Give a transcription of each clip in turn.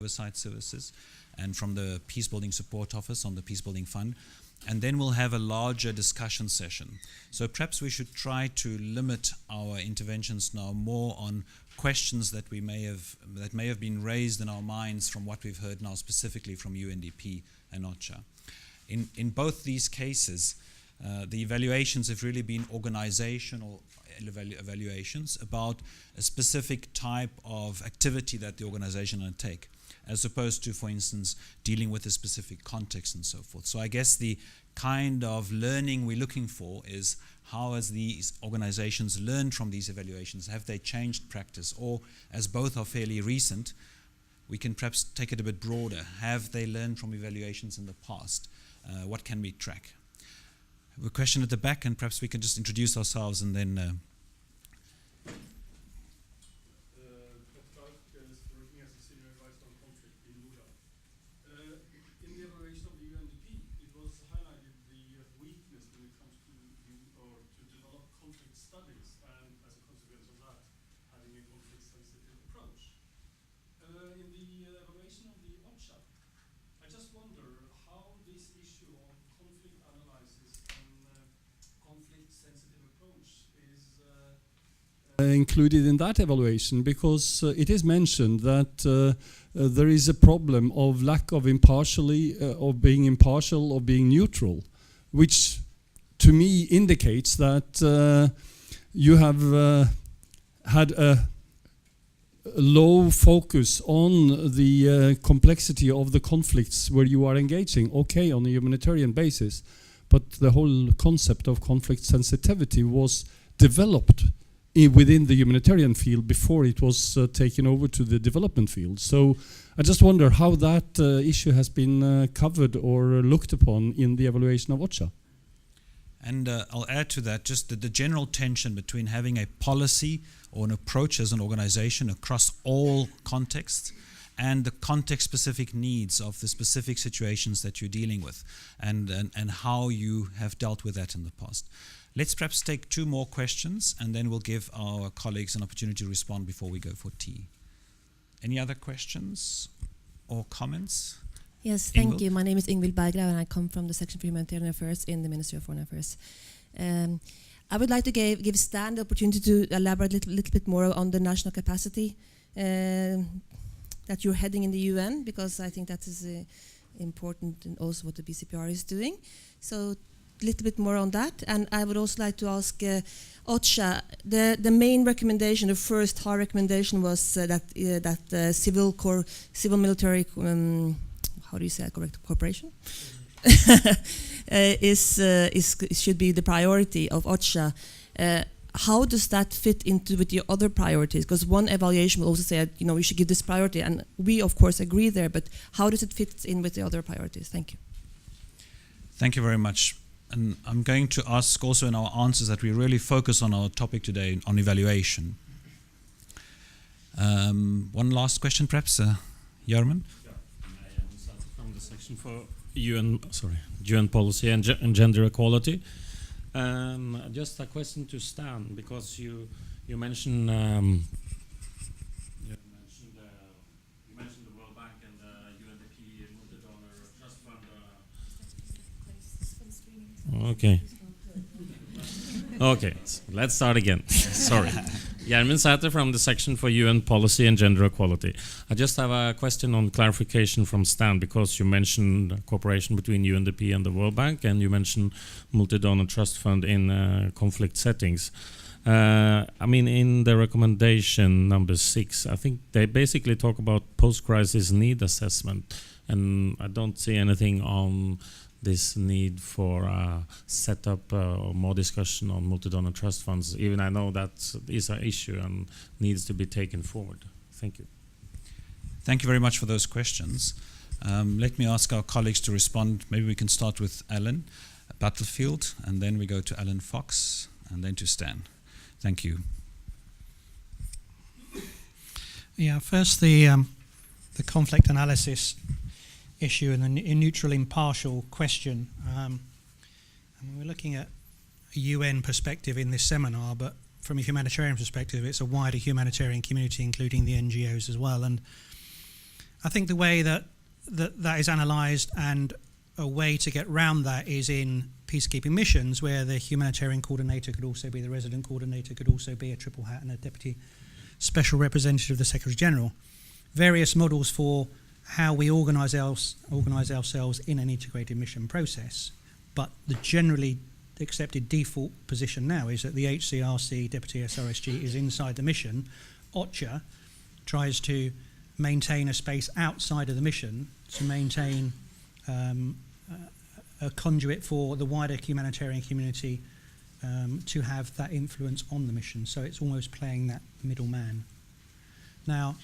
Oversight services and from the Peacebuilding Support Office on the Peacebuilding Fund. And then we'll have a larger discussion session. So perhaps we should try to limit our interventions now more on questions that may have been raised in our minds from what we've heard now specifically from UNDP and OCHA. In both these cases, the evaluations have really been organizational evaluations about a specific type of activity that the organization undertake, as opposed to, for instance, dealing with a specific context and so forth. So I guess the kind of learning we're looking for is how has these organizations learned from these evaluations? Have they changed practice? Or, as both are fairly recent, we can perhaps take it a bit broader. Have they learned from evaluations in the past? What can we track? I have a question at the back, and perhaps we can just introduce ourselves and then... working as a senior advisor on conflict in Norad. In the evaluation of the UNDP, it was highlighted the weakness when it comes to develop conflict studies, and as a consequence of that, having a conflict-sensitive approach. In the evaluation of the OCHA, I just wonder how this issue of conflict analysis and conflict-sensitive approach is included in that evaluation, because it is mentioned that there is a problem of lack of of being impartial or being neutral, which to me indicates that you have had a low focus on the complexity of the conflicts where you are engaging, okay, on a humanitarian basis, but the whole concept of conflict sensitivity was developed within the humanitarian field before it was taken over to the development field. So I just wonder how that issue has been covered or looked upon in the evaluation of OCHA. And I'll add to that just the general tension between having a policy or an approach as an organization across all contexts and the context-specific needs of the specific situations that you're dealing with and how you have dealt with that in the past. Let's perhaps take two more questions and then we'll give our colleagues an opportunity to respond before we go for tea. Any other questions or comments? Yes, thank you. My name is Ingvild Berggrav and I come from the Section for Humanitarian Affairs in the Ministry of Foreign Affairs. I would like to give Stan the opportunity to elaborate a little bit more on the national capacity that you're heading in the UN, because I think that is important and also what the BCPR is doing. So a little bit more on that. And I would also like to ask OCHA, the main recommendation, the first hard recommendation was that civil military how do you say that correct? Cooperation should be the priority of OCHA. How does that fit into with your other priorities? Because one evaluation will also say, we should give this priority, and we of course agree there. But how does it fit in with the other priorities? Thank you. Thank you very much. And I'm going to ask also in our answers that we really focus on our topic today on evaluation. One last question, perhaps, Jarman. From the section for UN policy and gender equality. Just a question to Stan, because you mentioned you mentioned the World Bank and the UNDP multi-donor trust fund. Okay. Okay, so let's start again. Sorry. Gjermund Sæther from the section for UN policy and gender equality. I just have a question on clarification from Stan, because you mentioned cooperation between UNDP and the World Bank, and you mentioned multi-donor trust fund in conflict settings. I mean, in the recommendation number 6, I think they basically talk about post-crisis need assessment, and I don't see anything on this need for setup or more discussion on multi-donor trust funds, even I know that is an issue and needs to be taken forward. Thank you. Thank you very much for those questions. Let me ask our colleagues to respond. Maybe we can start with Alan Battlefield, and then we go to Alan Fox, and then to Stan. Thank you. Yeah, first the conflict analysis issue and a neutral, impartial question. And we're looking at a UN perspective in this seminar, but from a humanitarian perspective, it's a wider humanitarian community, including the NGOs as well. And I think the way that is analysed, and a way to get round that, is in peacekeeping missions, where the humanitarian coordinator could also be the resident coordinator, could also be a triple hat and a deputy special representative of the Secretary General. Various models for how we organise ourselves in an integrated mission process. But the generally accepted default position now is that the HCRC Deputy SRSG is inside the mission. OCHA tries to maintain a space outside of the mission to maintain a conduit for the wider humanitarian community to have that influence on the mission. So it's almost playing that middleman. Now,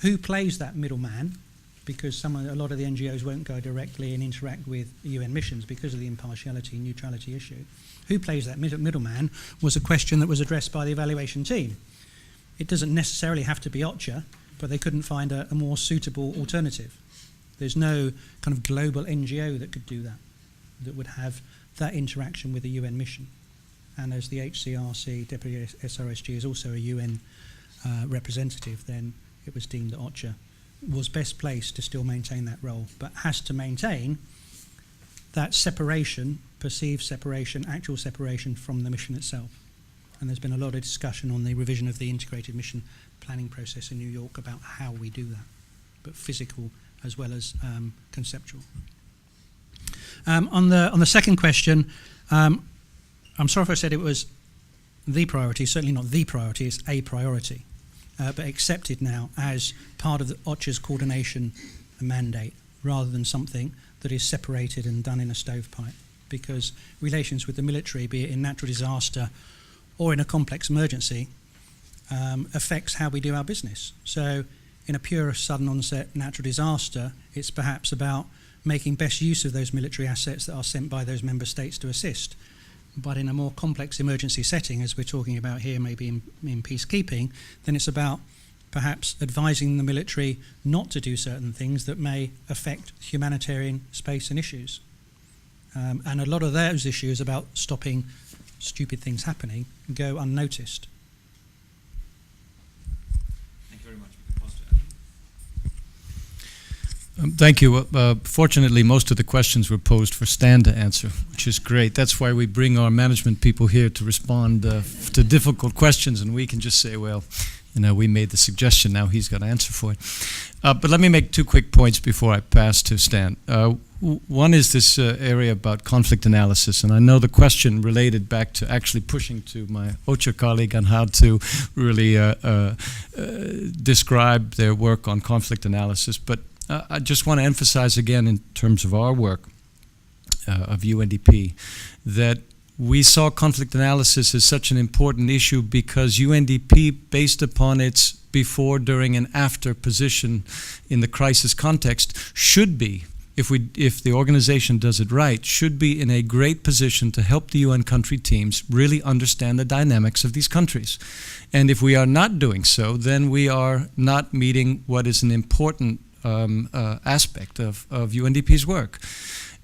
who plays that middleman? Because a lot of the NGOs won't go directly and interact with UN missions because of the impartiality and neutrality issue. Who plays that middleman was a question that was addressed by the evaluation team. It doesn't necessarily have to be OCHA, but they couldn't find a more suitable alternative. There's no kind of global NGO that could do that, that would have that interaction with a UN mission. And as the HCRC Deputy SRSG is also a UN representative, then it was deemed that OCHA was best placed to still maintain that role, but has to maintain that separation, perceived separation, actual separation from the mission itself. And there's been a lot of discussion on the revision of the integrated mission planning process in New York about how we do that, but physical as well as conceptual. On the second question, I'm sorry if I said it was the priority. Certainly not the priority, it's a priority, but accepted now as part of the OCHA's coordination mandate, rather than something that is separated and done in a stovepipe, because relations with the military, be it in natural disaster or in a complex emergency, affects how we do our business. So in a pure sudden onset natural disaster, it's perhaps about making best use of those military assets that are sent by those member states to assist. But in a more complex emergency setting, as we're talking about here, maybe in peacekeeping, then it's about perhaps advising the military not to do certain things that may affect humanitarian space and issues. And a lot of those issues about stopping stupid things happening go unnoticed. Thank you very much. We can pass to Adam. Thank you. Fortunately, most of the questions were posed for Stan to answer, which is great. That's why we bring our management people here to respond to difficult questions, and we can just say, well, we made the suggestion, now he's got to answer for it. But let me make 2 quick points before I pass to Stan. One is this area about conflict analysis, and I know the question related back to actually pushing to my OCHA colleague on how to really describe their work on conflict analysis, but I just want to emphasize again in terms of our work of UNDP that we saw conflict analysis as such an important issue because UNDP, based upon its before, during, and after position in the crisis context, should be, if the organization does it right, should be in a great position to help the UN country teams really understand the dynamics of these countries. And if we are not doing so, then we are not meeting what is an important aspect of UNDP's work.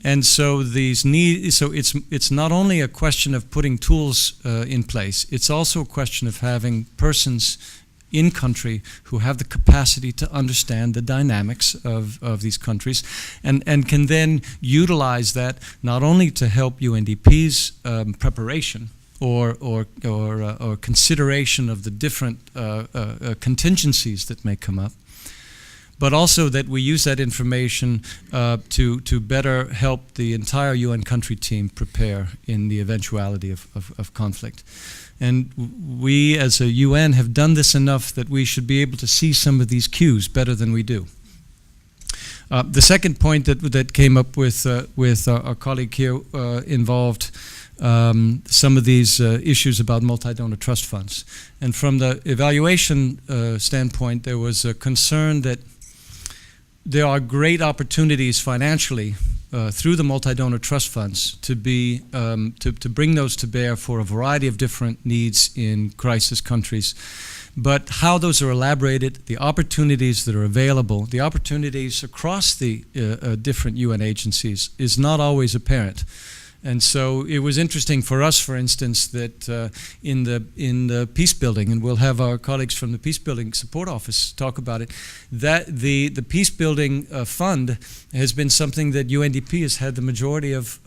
And so it's not only a question of putting tools in place, it's also a question of having persons in country who have the capacity to understand the dynamics of these countries and can then utilize that not only to help UNDP's preparation or consideration of the different contingencies that may come up, but also that we use that information to better help the entire UN country team prepare in the eventuality of conflict. And we as a UN have done this enough that we should be able to see some of these cues better than we do. The second point that came up with our colleague here involved some of these issues about multi-donor trust funds. And from the evaluation standpoint, there was a concern that there are great opportunities financially through the multi-donor trust funds to bring those to bear for a variety of different needs in crisis countries. But how those are elaborated, the opportunities that are available, the opportunities across the different UN agencies is not always apparent. And so it was interesting for us, for instance, that in the Peacebuilding, and we'll have our colleagues from the Peacebuilding Support Office talk about it, that the Peacebuilding fund has been something that UNDP has had the majority of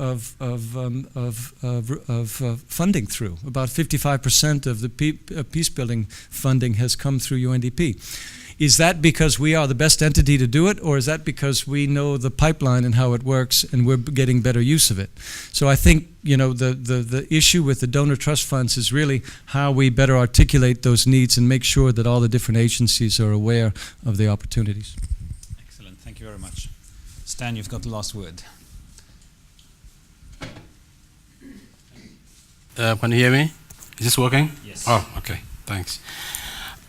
funding through. About 55% of the Peacebuilding funding has come through UNDP. Is that because we are the best entity to do it, or is that because we know the pipeline and how it works and we're getting better use of it? So I think, you know, the issue with the donor trust funds is really how we better articulate those needs and make sure that all the different agencies are aware of the opportunities. Excellent, thank you very much. Stan, you've got the last word. Can you hear me? Is this working? Yes. Oh, okay, thanks.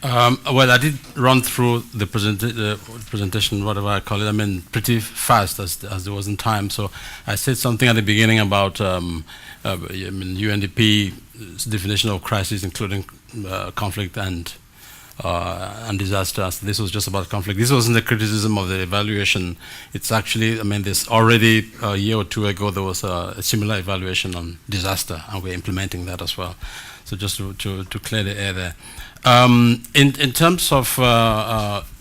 Well, I did run through the presentation, whatever I call it, I mean, pretty fast as there wasn't time. So I said something at the beginning about UNDP's definition of crisis, including conflict and disaster. This was just about conflict. This wasn't the criticism of the evaluation. It's actually, I mean, there's already a year or two ago, there was a similar evaluation on disaster, and we're implementing that as well. So just to clear the air there. In terms of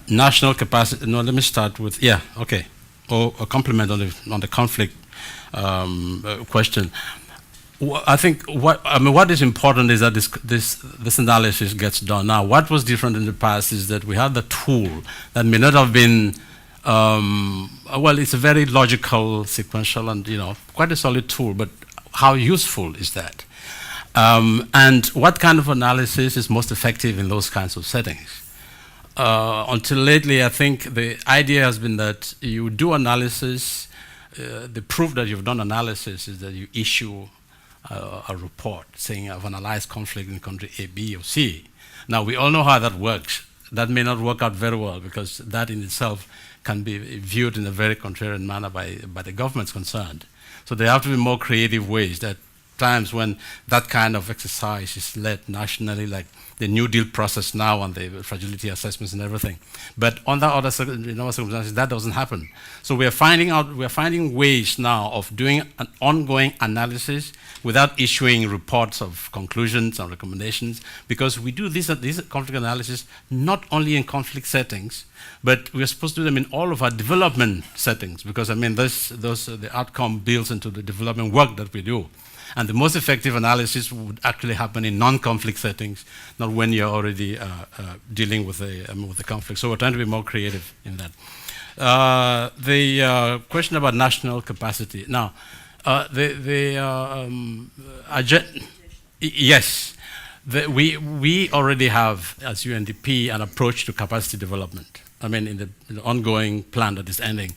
national capacity, no, let me start with, yeah, okay, or a compliment on the conflict question. I think what is important is that this analysis gets done. Now, what was different in the past is that we had the tool that may not have been, well, it's a very logical, sequential, and, you know, quite a solid tool, but how useful is that? And what kind of analysis is most effective in those kinds of settings? Until lately, I think the idea has been that you do analysis, the proof that you've done analysis is that you issue a report saying I've analyzed conflict in country A, B, or C. Now, we all know how that works. That may not work out very well because that in itself can be viewed in a very contrarian manner by the governments concerned. So there have to be more creative ways that times when that kind of exercise is led nationally, like the New Deal process now and the fragility assessments and everything. But under other circumstances, that doesn't happen. So we are finding ways now of doing an ongoing analysis without issuing reports of conclusions and recommendations, because we do these conflict analysis not only in conflict settings, but we're supposed to do them in all of our development settings, because I mean, the outcome builds into the development work that we do. And the most effective analysis would actually happen in non-conflict settings, not when you're already dealing with the conflict. So we're trying to be more creative in that. The question about national capacity. Now, yes, we already have, as UNDP, an approach to capacity development. I mean, in the ongoing plan that is ending,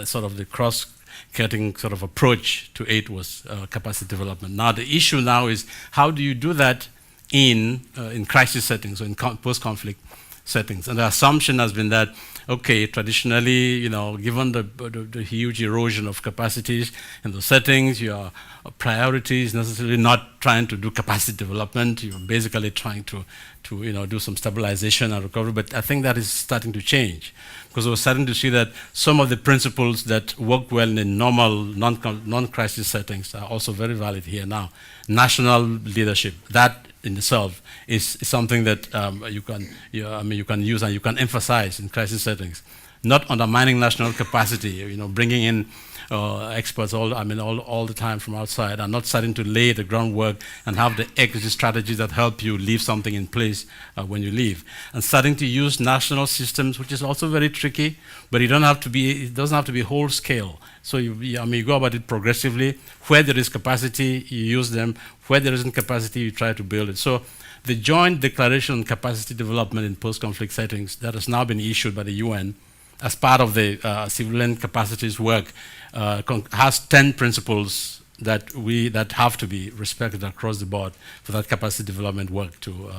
sort of the cross-cutting sort of approach to aid was capacity development. Now, the issue now is how do you do that in crisis settings or in post-conflict settings? And the assumption has been that, okay, traditionally, you know, given the huge erosion of capacities in those settings, your priority is necessarily not trying to do capacity development. You're basically trying to do some stabilization and recovery. But I think that is starting to change, because we're starting to see that some of the principles that work well in normal non-crisis settings are also very valid here now. National leadership, that in itself is something that you can use and you can emphasize in crisis settings, not undermining national capacity. Bringing in experts all the time from outside, and not starting to lay the groundwork and have the exit strategies that help you leave something in place when you leave, and starting to use national systems, which is also very tricky. But it doesn't have to be whole scale. So you go about it progressively. Where there is capacity, you use them. Where there isn't capacity, you try to build it. So the Joint Declaration on Capacity Development in Post-Conflict Settings that has now been issued by the UN as part of the civilian capacities work has 10 principles that have to be respected across the board for that capacity development work to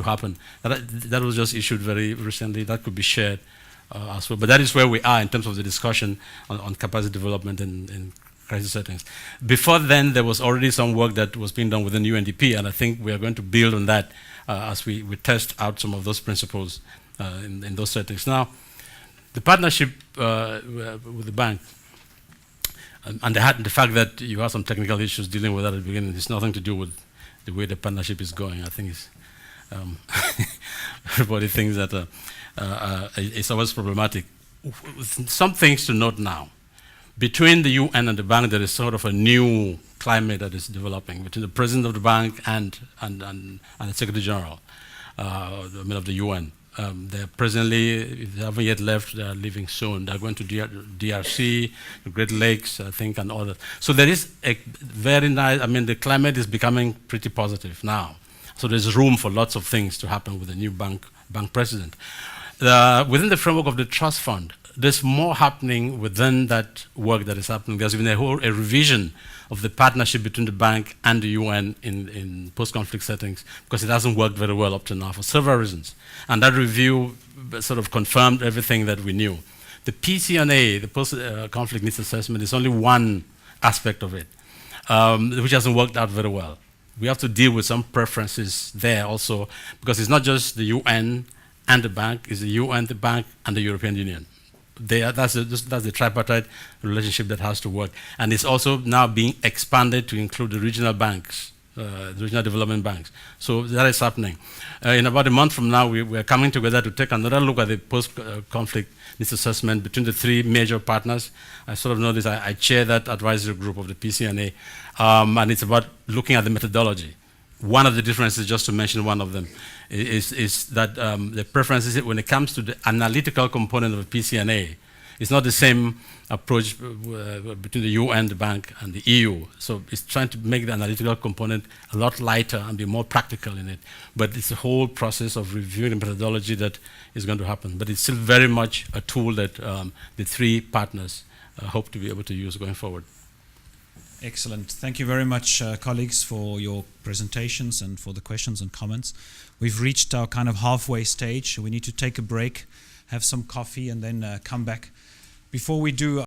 happen. That was just issued very recently. That could be shared as well. But that is where we are in terms of the discussion on capacity development in crisis settings. Before then, there was already some work that was being done within UNDP, and I think we are going to build on that as we test out some of those principles in those settings. Now, the partnership with the bank. And the fact that you have some technical issues dealing with that at the beginning, it's nothing to do with the way the partnership is going. I think it's, everybody thinks that it's always problematic. Some things to note now. Between the UN and the bank, there is sort of a new climate that is developing between the president of the bank and the Secretary General of the UN. They're presently, they haven't yet left, they're leaving soon. They're going to DRC, the Great Lakes, I think, and all that. So there is a very nice, I mean, the climate is becoming pretty positive now. So there's room for lots of things to happen with the new bank president. Within the framework of the trust fund, there's more happening within that work that is happening. There's been a revision of the partnership between the bank and the UN in post-conflict settings, because it hasn't worked very well up to now for several reasons. And that review sort of confirmed everything that we knew. The PCNA, the post-conflict needs assessment, is only one aspect of it, which hasn't worked out very well. We have to deal with some preferences there also, because it's not just the UN and the bank, it's the UN, the bank, and the European Union. That's the tripartite relationship that has to work. And it's also now being expanded to include the regional banks, the regional development banks. So that is happening. In about a month from now, we are coming together to take another look at the post-conflict needs assessment between the three major partners. I sort of know this, I chair that advisory group of the PCNA, and it's about looking at the methodology. One of the differences, just to mention one of them, is that the preferences when it comes to the analytical component of the PCNA, it's not the same approach between the UN, the bank, and the EU. So it's trying to make the analytical component a lot lighter and be more practical in it. But it's a whole process of reviewing the methodology that is going to happen. But it's still very much a tool that the three partners hope to be able to use going forward. Excellent. Thank you very much, colleagues, for your presentations and for the questions and comments. We've reached our kind of halfway stage. We need to take a break, have some coffee, and then come back. Before we do,